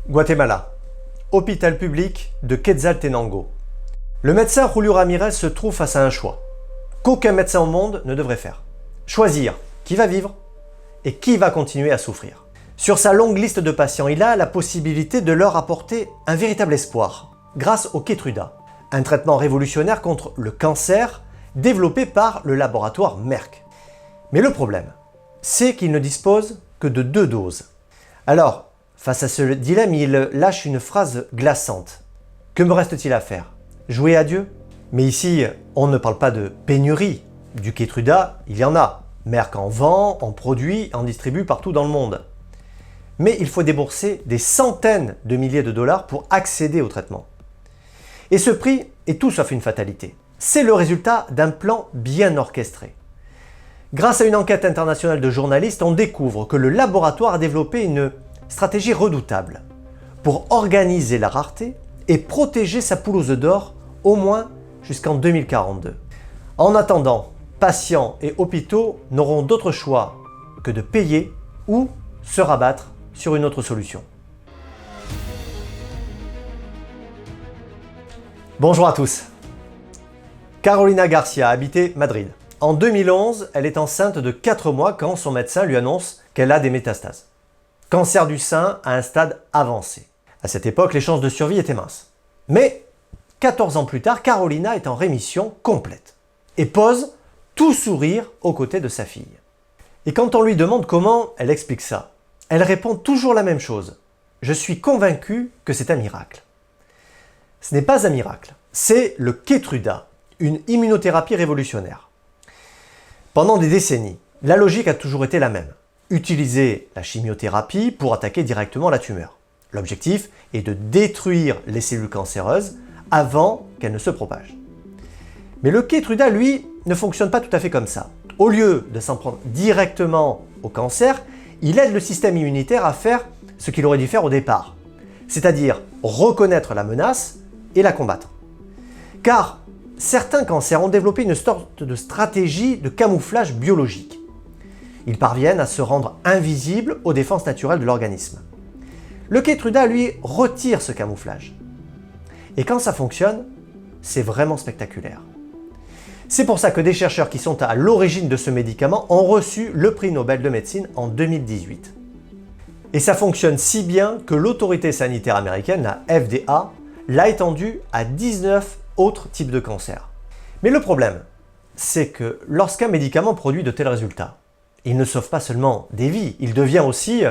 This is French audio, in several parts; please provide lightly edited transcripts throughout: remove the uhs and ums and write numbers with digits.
Guatemala, hôpital public de Quetzaltenango. Le médecin Julio Ramirez se trouve face à un choix qu'aucun médecin au monde ne devrait faire. Choisir qui va vivre et qui va continuer à souffrir. Sur sa longue liste de patients, il a la possibilité de leur apporter un véritable espoir grâce au Keytruda, un traitement révolutionnaire contre le cancer développé par le laboratoire Merck. Mais le problème, c'est qu'il ne dispose que de 2 doses. Alors, face à ce dilemme, il lâche une phrase glaçante. Que me reste-t-il à faire? Jouer à Dieu? Mais ici, on ne parle pas de pénurie. Du Keytruda, il y en a. Merck en vend, en produit, en distribue partout dans le monde. Mais il faut débourser des centaines de milliers de dollars pour accéder au traitement. Et ce prix est tout sauf une fatalité. C'est le résultat d'un plan bien orchestré. Grâce à une enquête internationale de journalistes, on découvre que le laboratoire a développé une stratégie redoutable pour organiser la rareté et protéger sa poule aux œufs d'or au moins jusqu'en 2042. En attendant, patients et hôpitaux n'auront d'autre choix que de payer ou se rabattre sur une autre solution. Bonjour à tous. Carolina Garcia habitait Madrid. En 2011, elle est enceinte de 4 mois quand son médecin lui annonce qu'elle a des métastases. Cancer du sein à un stade avancé. À cette époque, les chances de survie étaient minces. Mais 14 ans plus tard, Carolina est en rémission complète et pose tout sourire aux côtés de sa fille. Et quand on lui demande comment elle explique ça, elle répond toujours la même chose. Je suis convaincue que c'est un miracle. Ce n'est pas un miracle, c'est le Keytruda, une immunothérapie révolutionnaire. Pendant des décennies, la logique a toujours été la même. Utiliser la chimiothérapie pour attaquer directement la tumeur. L'objectif est de détruire les cellules cancéreuses avant qu'elles ne se propagent. Mais le Keytruda, lui, ne fonctionne pas tout à fait comme ça. Au lieu de s'en prendre directement au cancer, il aide le système immunitaire à faire ce qu'il aurait dû faire au départ, c'est-à-dire reconnaître la menace et la combattre. Car certains cancers ont développé une sorte de stratégie de camouflage biologique. Ils parviennent à se rendre invisibles aux défenses naturelles de l'organisme. Le Keytruda, lui, retire ce camouflage. Et quand ça fonctionne, c'est vraiment spectaculaire. C'est pour ça que des chercheurs qui sont à l'origine de ce médicament ont reçu le prix Nobel de médecine en 2018. Et ça fonctionne si bien que l'autorité sanitaire américaine, la FDA, l'a étendu à 19 autres types de cancers. Mais le problème, c'est que lorsqu'un médicament produit de tels résultats, il ne sauve pas seulement des vies, il devient aussi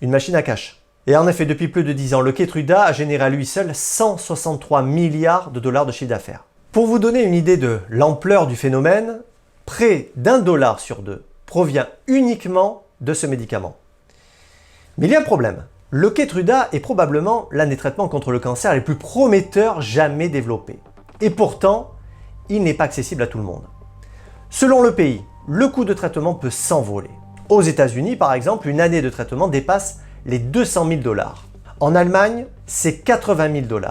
une machine à cash. Et en effet, depuis plus de 10 ans, le Keytruda a généré à lui seul 163 milliards de dollars de chiffre d'affaires. Pour vous donner une idée de l'ampleur du phénomène, près d'1 $ sur 2 provient uniquement de ce médicament. Mais il y a un problème. Le Keytruda est probablement l'un des traitements contre le cancer les plus prometteurs jamais développés. Et pourtant, il n'est pas accessible à tout le monde. Selon le pays, le coût de traitement peut s'envoler. Aux États-Unis, par exemple, une année de traitement dépasse les 200 000 $. En Allemagne, c'est 80 000 $.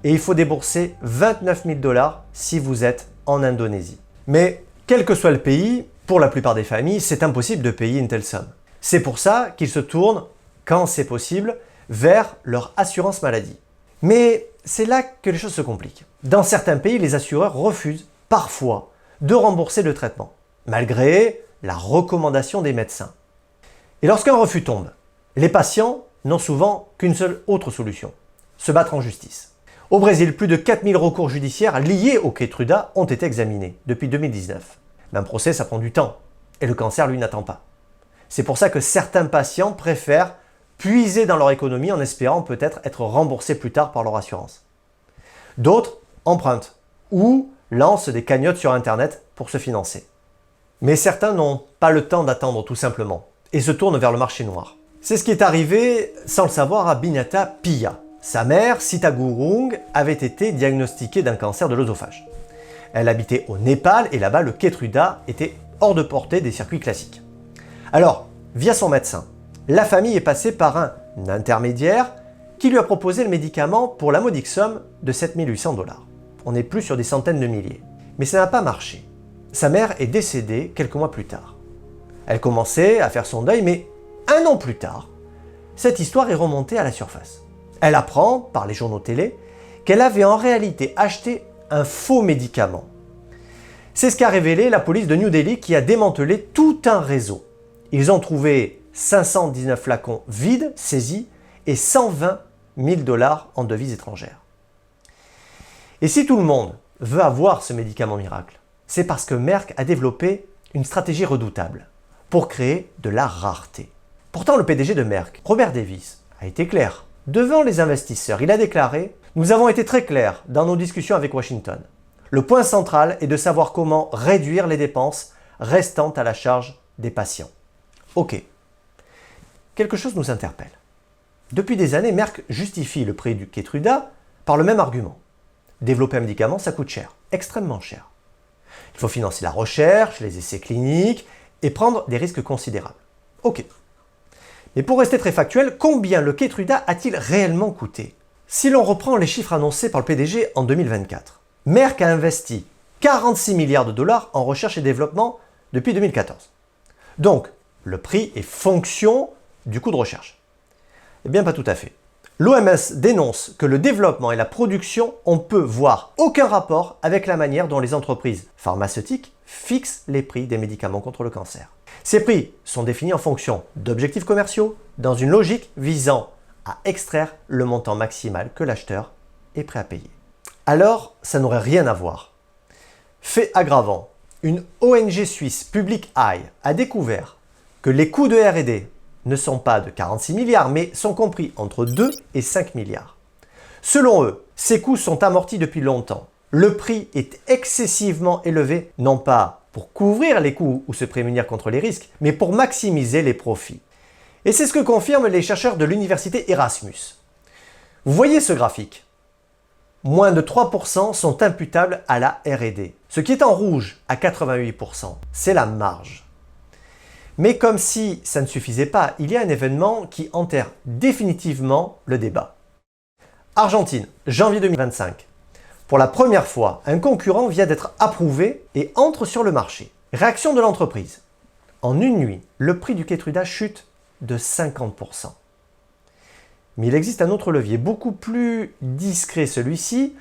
Et il faut débourser 29 000 $ si vous êtes en Indonésie. Mais quel que soit le pays, pour la plupart des familles, c'est impossible de payer une telle somme. C'est pour ça qu'ils se tournent, quand c'est possible, vers leur assurance maladie. Mais c'est là que les choses se compliquent. Dans certains pays, les assureurs refusent parfois de rembourser le traitement, malgré la recommandation des médecins. Et lorsqu'un refus tombe, les patients n'ont souvent qu'une seule autre solution, se battre en justice. Au Brésil, plus de 4000 recours judiciaires liés au Keytruda ont été examinés depuis 2019. Mais un procès, ça prend du temps, et le cancer, lui, n'attend pas. C'est pour ça que certains patients préfèrent puiser dans leur économie en espérant peut-être être remboursés plus tard par leur assurance. D'autres empruntent ou lancent des cagnottes sur Internet pour se financer. Mais certains n'ont pas le temps d'attendre tout simplement et se tournent vers le marché noir. C'est ce qui est arrivé, sans le savoir, à Binata Piya. Sa mère, Sita Gurung, avait été diagnostiquée d'un cancer de l'œsophage. Elle habitait au Népal et là-bas, le Keytruda était hors de portée des circuits classiques. Alors, via son médecin, la famille est passée par un intermédiaire qui lui a proposé le médicament pour la modique somme de 7 800 $. On n'est plus sur des centaines de milliers. Mais ça n'a pas marché. Sa mère est décédée quelques mois plus tard. Elle commençait à faire son deuil, mais un an plus tard, cette histoire est remontée à la surface. Elle apprend, par les journaux télé, qu'elle avait en réalité acheté un faux médicament. C'est ce qu'a révélé la police de New Delhi qui a démantelé tout un réseau. Ils ont trouvé 519 flacons vides saisis et 120 000 $ en devises étrangères. Et si tout le monde veut avoir ce médicament miracle, c'est parce que Merck a développé une stratégie redoutable pour créer de la rareté. Pourtant, le PDG de Merck, Robert Davis, a été clair. Devant les investisseurs, il a déclaré « Nous avons été très clairs dans nos discussions avec Washington. Le point central est de savoir comment réduire les dépenses restantes à la charge des patients. » Ok. Quelque chose nous interpelle. Depuis des années, Merck justifie le prix du Keytruda par le même argument. Développer un médicament, ça coûte cher, extrêmement cher. Il faut financer la recherche, les essais cliniques et prendre des risques considérables. Ok. Mais pour rester très factuel, combien le Keytruda a-t-il réellement coûté? Si l'on reprend les chiffres annoncés par le PDG en 2024, Merck a investi 46 milliards de dollars en recherche et développement depuis 2014. Donc, le prix est fonction du coût de recherche. Eh bien, pas tout à fait. L'OMS dénonce que le développement et la production ont peu, voire aucun rapport avec la manière dont les entreprises pharmaceutiques fixent les prix des médicaments contre le cancer. Ces prix sont définis en fonction d'objectifs commerciaux, dans une logique visant à extraire le montant maximal que l'acheteur est prêt à payer. Alors, ça n'aurait rien à voir. Fait aggravant, une ONG suisse, Public Eye, a découvert que les coûts de R&D ne sont pas de 46 milliards, mais sont compris entre 2 et 5 milliards. Selon eux, ces coûts sont amortis depuis longtemps. Le prix est excessivement élevé, non pas pour couvrir les coûts ou se prémunir contre les risques, mais pour maximiser les profits. Et c'est ce que confirment les chercheurs de l'université Erasmus. Vous voyez ce graphique? Moins de 3% sont imputables à la R&D. Ce qui est en rouge à 88%, c'est la marge. Mais comme si ça ne suffisait pas, il y a un événement qui enterre définitivement le débat. Argentine, janvier 2025. Pour la première fois, un concurrent vient d'être approuvé et entre sur le marché. Réaction de l'entreprise. En une nuit, le prix du Keytruda chute de 50%. Mais il existe un autre levier, beaucoup plus discret celui-ci,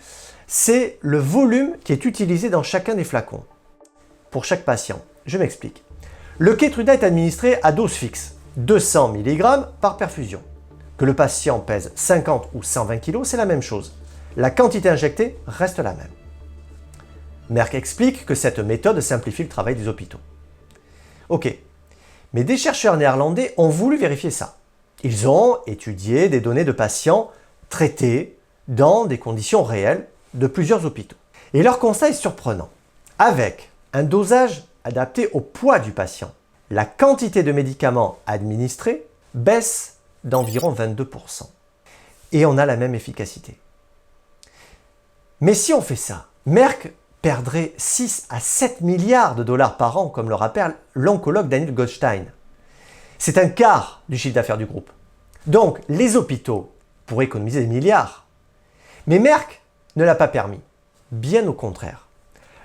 c'est le volume qui est utilisé dans chacun des flacons. Pour chaque patient, je m'explique. Le Keytruda est administré à dose fixe, 200 mg par perfusion. Que le patient pèse 50 ou 120 kg, c'est la même chose. La quantité injectée reste la même. Merck explique que cette méthode simplifie le travail des hôpitaux. Ok, mais des chercheurs néerlandais ont voulu vérifier ça. Ils ont étudié des données de patients traités dans des conditions réelles de plusieurs hôpitaux. Et leur constat est surprenant. Avec un dosage adapté au poids du patient, la quantité de médicaments administrés baisse d'environ 22%. Et on a la même efficacité. Mais si on fait ça, Merck perdrait 6 à 7 milliards de dollars par an, comme le rappelle l'oncologue Daniel Goldstein. C'est un quart du chiffre d'affaires du groupe. Donc, les hôpitaux pourraient économiser des milliards. Mais Merck ne l'a pas permis. Bien au contraire.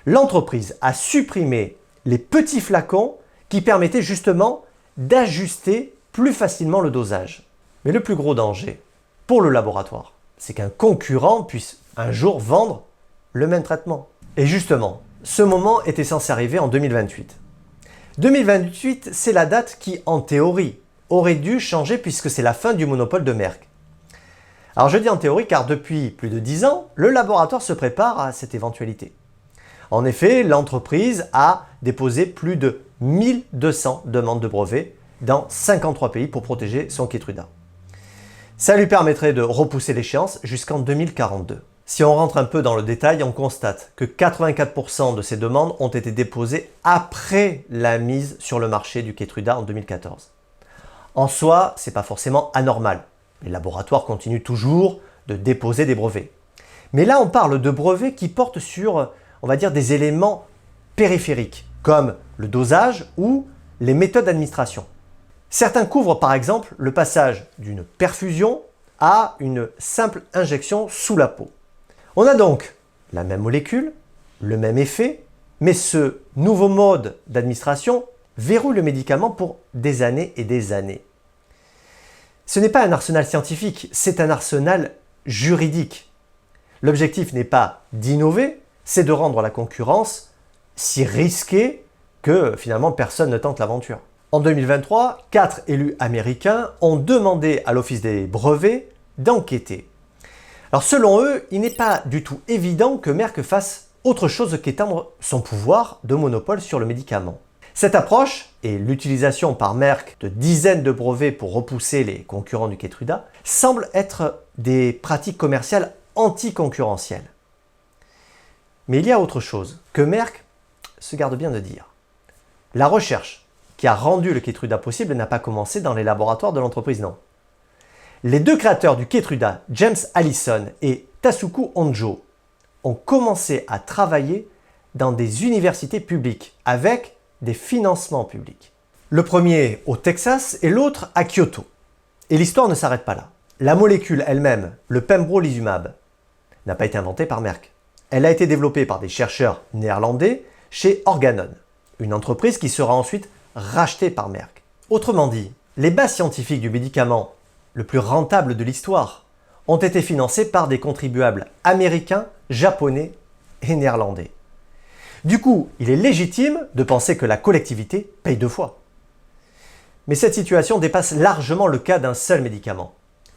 L'entreprise a supprimé les petits flacons qui permettaient justement d'ajuster plus facilement le dosage. Mais le plus gros danger pour le laboratoire, c'est qu'un concurrent puisse un jour vendre le même traitement. Et justement, ce moment était censé arriver en 2028. 2028, c'est la date qui, en théorie, aurait dû changer puisque c'est la fin du monopole de Merck. Alors je dis en théorie car depuis plus de 10 ans, le laboratoire se prépare à cette éventualité. En effet, l'entreprise a déposé plus de 1200 demandes de brevets dans 53 pays pour protéger son Keytruda. Ça lui permettrait de repousser l'échéance jusqu'en 2042. Si on rentre un peu dans le détail, on constate que 84% de ces demandes ont été déposées après la mise sur le marché du Keytruda en 2014. En soi, ce n'est pas forcément anormal. Les laboratoires continuent toujours de déposer des brevets. Mais là, on parle de brevets qui portent sur, on va dire, des éléments périphériques, comme le dosage ou les méthodes d'administration. Certains couvrent par exemple le passage d'une perfusion à une simple injection sous la peau. On a donc la même molécule, le même effet, mais ce nouveau mode d'administration verrouille le médicament pour des années et des années. Ce n'est pas un arsenal scientifique, c'est un arsenal juridique. L'objectif n'est pas d'innover, c'est de rendre la concurrence si risquée que finalement personne ne tente l'aventure. En 2023, 4 élus américains ont demandé à l'Office des brevets d'enquêter. Alors selon eux, il n'est pas du tout évident que Merck fasse autre chose qu'étendre son pouvoir de monopole sur le médicament. Cette approche, et l'utilisation par Merck de dizaines de brevets pour repousser les concurrents du Keytruda, semblent être des pratiques commerciales anticoncurrentielles. Mais il y a autre chose que Merck se garde bien de dire. La recherche qui a rendu le Keytruda possible n'a pas commencé dans les laboratoires de l'entreprise, non. Les deux créateurs du Keytruda, James Allison et Tasuku Honjo, ont commencé à travailler dans des universités publiques avec des financements publics. Le premier au Texas et l'autre à Kyoto. Et l'histoire ne s'arrête pas là. La molécule elle-même, le pembrolizumab, n'a pas été inventée par Merck. Elle a été développée par des chercheurs néerlandais chez Organon, une entreprise qui sera ensuite rachetée par Merck. Autrement dit, les bases scientifiques du médicament le plus rentable de l'histoire ont été financées par des contribuables américains, japonais et néerlandais. Du coup, il est légitime de penser que la collectivité paye deux fois. Mais cette situation dépasse largement le cas d'un seul médicament.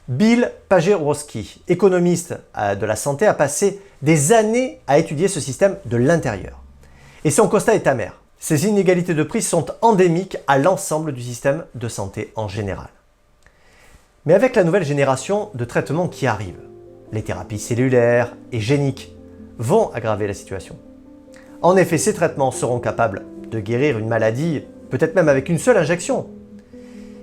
Bill Pagerowski, économiste de la santé, a passé des années à étudier ce système de l'intérieur. Et son constat est amer. Ces inégalités de prix sont endémiques à l'ensemble du système de santé en général. Mais avec la nouvelle génération de traitements qui arrivent, les thérapies cellulaires et géniques vont aggraver la situation. En effet, ces traitements seront capables de guérir une maladie, peut-être même avec une seule injection.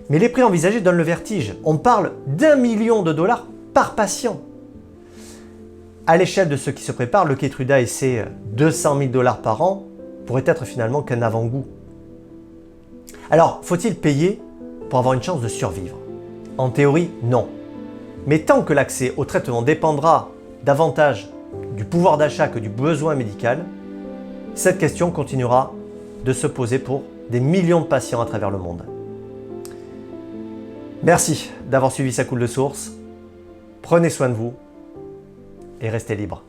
Mais les prix envisagés donnent le vertige. On parle d'1 million de dollars par patient. À l'échelle de ce qui se prépare, le Keytruda et ses 200 000 dollars par an pourraient être finalement qu'un avant-goût. Alors, faut-il payer pour avoir une chance de survivre? En théorie, non. Mais tant que l'accès au traitement dépendra davantage du pouvoir d'achat que du besoin médical, cette question continuera de se poser pour des millions de patients à travers le monde. Merci d'avoir suivi Ça coule de source. Prenez soin de vous et restez libres.